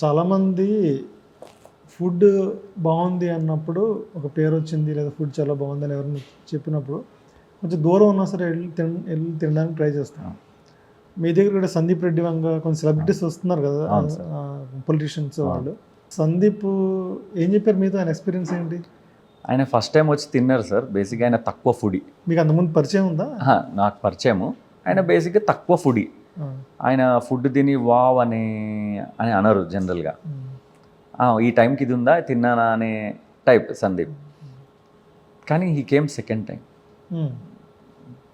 చాలామంది ఫుడ్ బాగుంది అన్నప్పుడు ఒక పేరు వచ్చింది లేదా ఫుడ్ చాలా బాగుంది అని ఎవరిని చెప్పినప్పుడు కొంచెం దూరం ఉన్నా సరే వెళ్ళి తినడానికి ట్రై చేస్తాం. మీ దగ్గర కూడా సందీప్ రెడ్డి వంగ కొన్ని సెలబ్రిటీస్ వస్తున్నారు కదా, పొలిటీషియన్స్ వాళ్ళు. సందీప్ ఏం చెప్పారు మీతో, ఆయన ఎక్స్పీరియన్స్ ఏంటి? ఆయన ఫస్ట్ టైం వచ్చి తిన్నారు సార్. బేసిక్గా ఆయన తక్కువ ఫుడీ. మీకు అంతకుముందు పరిచయం ఉందా? నాకు పరిచయము. ఆయన బేసిక్గా తక్కువ ఫుడీ. ఆయన ఫుడ్ తిని వావ్ అని అనరు జనరల్గా. ఈ టైంకి ఇది ఉందా తిన్నానా అనే టైప్ సందీప్. కానీ he came second time.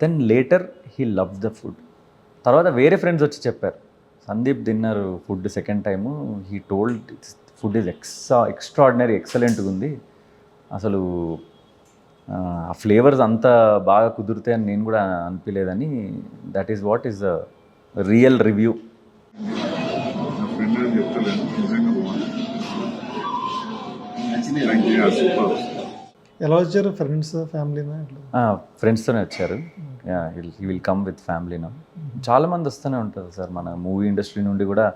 Then later he love the food. తర్వాత వేరే ఫ్రెండ్స్ వచ్చి చెప్పారు సందీప్ తిన్నారు food second time, he told food is extraordinary, ఎక్సలెంట్గా ఉంది అసలు, ఆ ఫ్లేవర్స్ అంత బాగా కుదిరితే అని నేను కూడా అనిపించలేదని. That is what is real review. ఎలా వచ్చారు? ఫ్రెండ్స్, ఫ్యామిలీనా? ఫ్రెండ్స్తోనే వచ్చారు. హీ విల్ కమ్ విత్ ఫ్యామిలీనా. చాలామంది వస్తూనే ఉంటారు సార్. మన మూవీ ఇండస్ట్రీ నుండి కూడా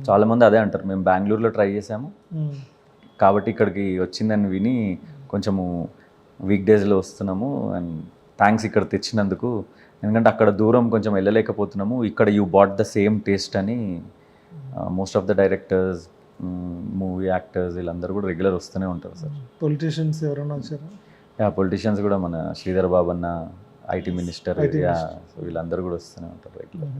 చాలామంది అదే అంటారు, మేము బెంగళూరులో ట్రై చేసాము కాబట్టి ఇక్కడికి వచ్చిందని విని కొంచెము వీక్ డేస్లో వస్తున్నాము అండ్ థ్యాంక్స్ ఇక్కడ తెచ్చినందుకు, ఎందుకంటే అక్కడ దూరం కొంచెం వెళ్ళలేకపోతున్నాము, ఇక్కడ you but the same taste అని most of the directors, movie actors వీళ్ళందరూ కూడా రెగ్యులర్ వస్తూనే ఉంటారు సార్. పొలిటీషియన్స్ ఎవరైనా వచ్చారా? పొలిటీషియన్స్ కూడా మన శ్రీధర్ బాబు అన్న, ఐటీ మినిస్టర్, సో వీళ్ళందరూ కూడా వస్తూనే ఉంటారు రెగ్యులర్.